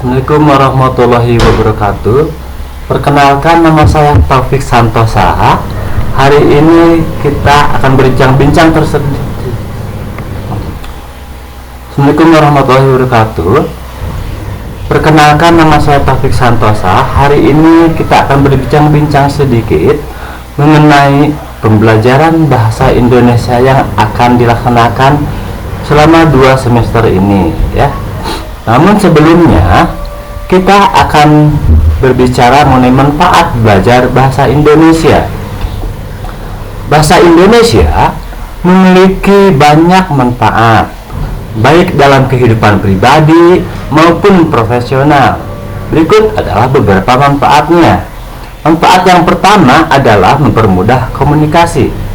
Assalamualaikum warahmatullahi wabarakatuh. Perkenalkan, nama saya Taufik Santosa. Hari ini kita akan berbincang-bincang Assalamualaikum warahmatullahi wabarakatuh. Perkenalkan, nama saya Taufik Santosa. Hari ini kita akan berbincang-bincang sedikit mengenai pembelajaran bahasa Indonesia yang akan dilaksanakan selama 2 semester ini, ya. Namun sebelumnya kita akan berbicara mengenai manfaat belajar bahasa Indonesia. Bahasa Indonesia memiliki banyak manfaat, baik dalam kehidupan pribadi maupun profesional. Berikut adalah beberapa manfaatnya. Manfaat yang pertama adalah mempermudah komunikasi.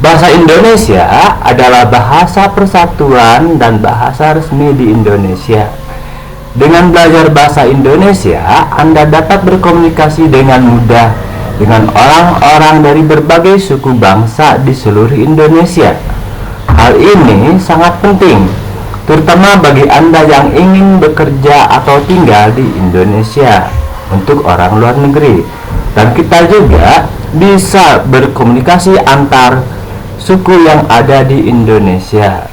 Bahasa Indonesia adalah bahasa persatuan dan bahasa resmi di Indonesia. Dengan belajar bahasa Indonesia, Anda dapat berkomunikasi dengan mudah dengan orang-orang dari berbagai suku bangsa di seluruh Indonesia. Hal ini sangat penting, terutama bagi Anda yang ingin bekerja atau tinggal di Indonesia untuk orang luar negeri. Dan kita juga bisa berkomunikasi antar suku yang ada di Indonesia.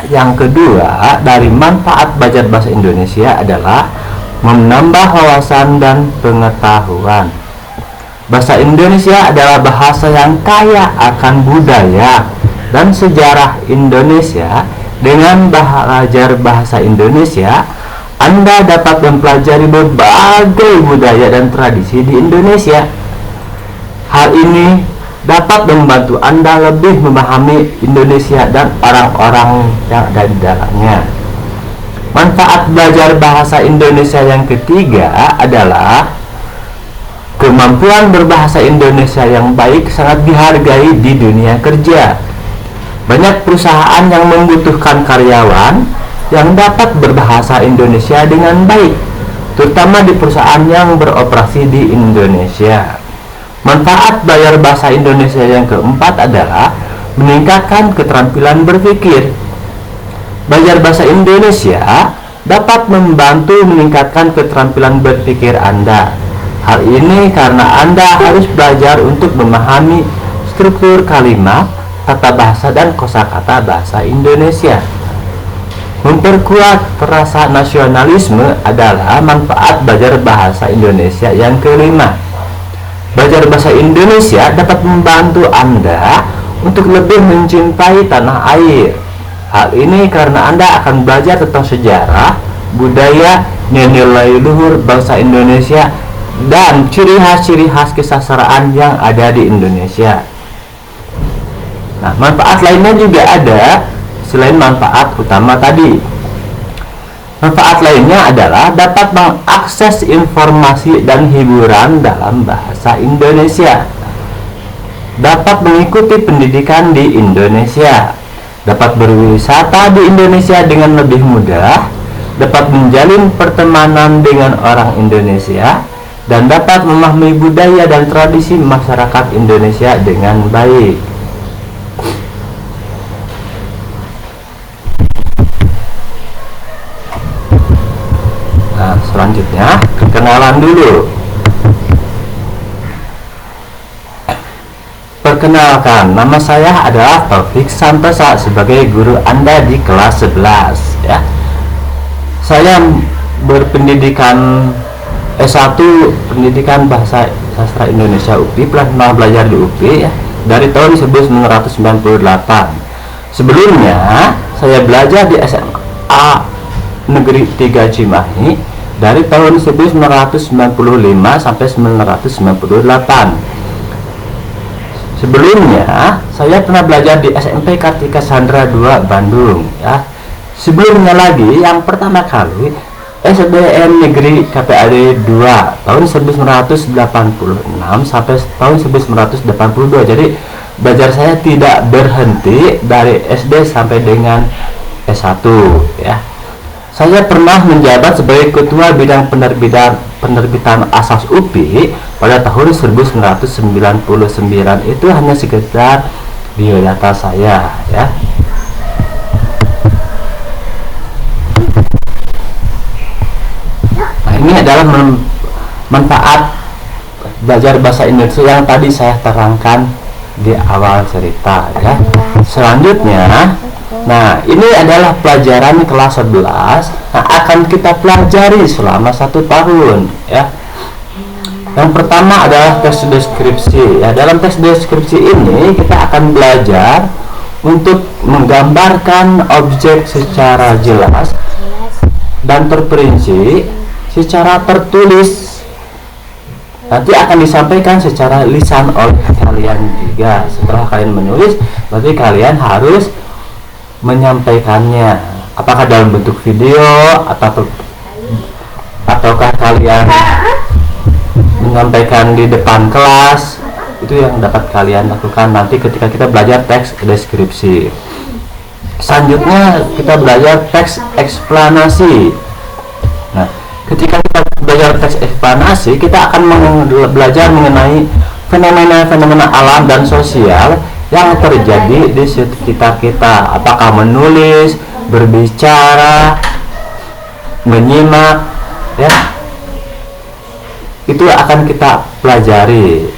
Yang kedua dari manfaat belajar bahasa Indonesia adalah menambah wawasan dan pengetahuan. Bahasa Indonesia adalah bahasa yang kaya akan budaya dan sejarah Indonesia. Dengan belajar bahasa Indonesia, Anda dapat mempelajari berbagai budaya dan tradisi di Indonesia. Hal ini dapat membantu Anda lebih memahami Indonesia dan orang-orang yang ada di dalamnya. Manfaat belajar bahasa Indonesia yang ketiga adalah kemampuan berbahasa Indonesia yang baik sangat dihargai di dunia kerja. Banyak perusahaan yang membutuhkan karyawan yang dapat berbahasa Indonesia dengan baik, terutama di perusahaan yang beroperasi di Indonesia. Manfaat belajar bahasa Indonesia yang keempat adalah meningkatkan keterampilan berpikir. Belajar bahasa Indonesia dapat membantu meningkatkan keterampilan berpikir Anda. Hal ini karena Anda harus belajar untuk memahami struktur kalimat, tata bahasa, dan kosakata bahasa Indonesia. Memperkuat rasa nasionalisme adalah manfaat belajar bahasa Indonesia yang kelima. Belajar bahasa Indonesia dapat membantu Anda untuk lebih mencintai tanah air. Hal ini karena Anda akan belajar tentang sejarah, budaya, nilai luhur bangsa Indonesia, dan ciri khas kesastraan yang ada di Indonesia. Nah, manfaat lainnya juga ada selain manfaat utama tadi. Manfaat lainnya adalah dapat mengakses informasi dan hiburan dalam bahasa Indonesia, dapat mengikuti pendidikan di Indonesia, dapat berwisata di Indonesia dengan lebih mudah, dapat menjalin pertemanan dengan orang Indonesia, dan dapat memahami budaya dan tradisi masyarakat Indonesia dengan baik. Nah, selanjutnya perkenalan dulu. Perkenalkan, nama saya adalah Taufik Santosa sebagai guru Anda di kelas 11, ya. Saya berpendidikan S1 Pendidikan Bahasa Sastra Indonesia UPI, pernah belajar di UPI, ya, dari tahun 1998. Sebelumnya saya belajar di SMA Negeri 3 Cimahi dari tahun 1995 sampai 1998. Sebelumnya saya pernah belajar di SMP Kartika Sandra 2 Bandung, ya. Sebelumnya lagi, yang pertama kali SDN Negeri KPAD 2 tahun 1986 sampai tahun 1982. Jadi belajar saya tidak berhenti dari SD sampai dengan S1, ya. Saya pernah menjabat sebagai Ketua Bidang Penerbitan Asas UPI pada tahun 1999. Itu hanya sekedar biodata saya, ya. ini adalah manfaat belajar bahasa Indonesia yang tadi saya terangkan di awal cerita ya. Selanjutnya, nah ini adalah pelajaran kelas 11. Nah, akan kita pelajari selama 1 tahun ya. Yang pertama adalah tes deskripsi ya. Dalam tes deskripsi ini kita akan belajar untuk menggambarkan objek secara jelas dan terperinci secara tertulis. Nanti akan disampaikan secara lisan oleh kalian juga. Setelah kalian menulis, berarti kalian harus menyampaikannya. Apakah dalam bentuk video ataukah kalian menyampaikan di depan kelas. Itu yang dapat kalian lakukan nanti ketika kita belajar teks deskripsi. Selanjutnya kita belajar teks eksplanasi. Nah, ketika kita belajar teks eksplanasi, kita akan belajar mengenai fenomena-fenomena alam dan sosial yang terjadi di sekitar kita. Apakah menulis, berbicara, menyimak, ya, itu akan kita pelajari.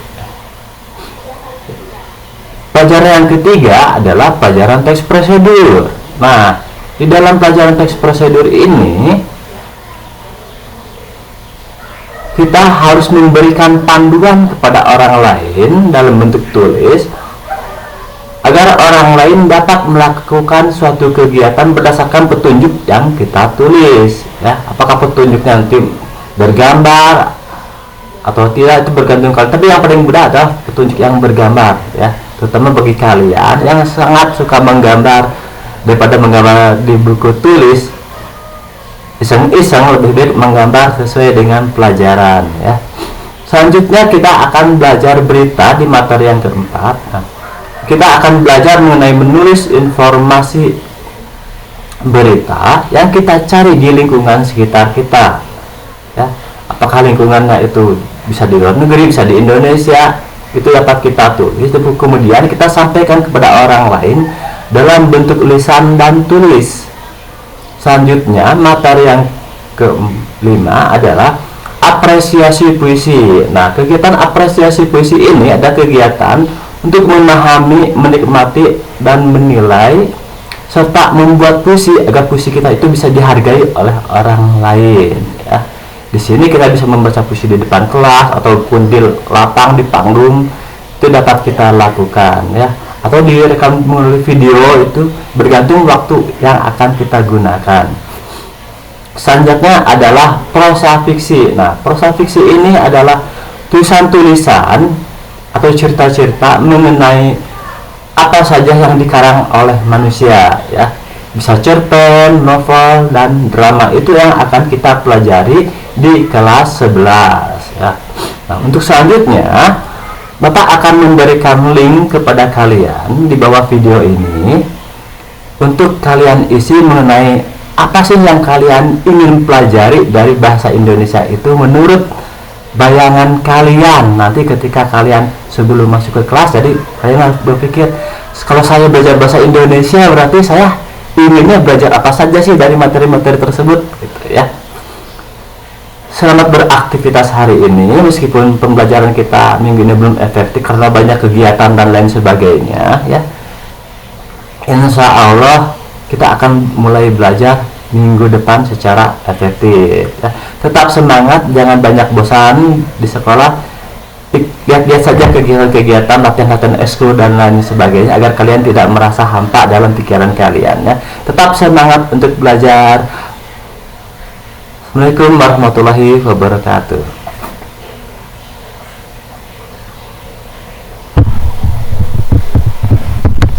Pelajaran yang ketiga adalah pelajaran teks prosedur. Nah, di dalam pelajaran teks prosedur ini kita harus memberikan panduan kepada orang lain dalam bentuk tulis agar orang lain dapat melakukan suatu kegiatan berdasarkan petunjuk yang kita tulis ya. Apakah petunjuknya nanti bergambar atau tidak itu bergantung kalian, tapi yang paling mudah adalah petunjuk yang bergambar ya, terutama bagi kalian yang sangat suka menggambar daripada menggambar di buku tulis. Iseng-iseng lebih baik menggambar sesuai dengan pelajaran ya. Selanjutnya kita akan belajar berita di materi yang keempat. Nah, kita akan belajar mengenai menulis informasi berita yang kita cari di lingkungan sekitar kita ya. Apakah lingkungannya itu bisa di luar negeri, bisa di Indonesia, itu dapat kita tulis, kemudian kita sampaikan kepada orang lain dalam bentuk lisan dan tulis. Selanjutnya materi yang kelima adalah apresiasi puisi. Nah, kegiatan apresiasi puisi ini ada kegiatan untuk memahami, menikmati, dan menilai serta membuat puisi agar puisi kita itu bisa dihargai oleh orang lain ya. Di sini kita bisa membaca puisi di depan kelas ataupun di lapang, di panggung, itu dapat kita lakukan ya. Atau direkam melalui video, itu bergantung waktu yang akan kita gunakan. Selanjutnya adalah prosa fiksi. Nah, prosa fiksi ini adalah tulisan-tulisan atau cerita-cerita mengenai apa saja yang dikarang oleh manusia ya. Bisa cerpen, novel, dan drama. Itu yang akan kita pelajari di kelas 11 ya. Nah, untuk selanjutnya Bapak akan memberikan link kepada kalian di bawah video ini untuk kalian isi mengenai apa sih yang kalian ingin pelajari dari bahasa Indonesia itu menurut bayangan kalian nanti ketika kalian sebelum masuk ke kelas. Jadi kalian harus berpikir, kalau saya belajar bahasa Indonesia berarti saya inginnya belajar apa saja sih dari materi-materi tersebut gitu ya. Selamat beraktivitas hari ini, meskipun pembelajaran kita minggu ini belum efektif karena banyak kegiatan dan lain sebagainya ya. Insya Allah kita akan mulai belajar minggu depan secara efektif ya. Tetap semangat, jangan banyak bosan di sekolah. Lihat saja kegiatan-kegiatan, latihan-latihan ekskul dan lain sebagainya agar kalian tidak merasa hampa dalam pikiran kalian ya. Tetap semangat untuk belajar. Assalamualaikum warahmatullahi wabarakatuh.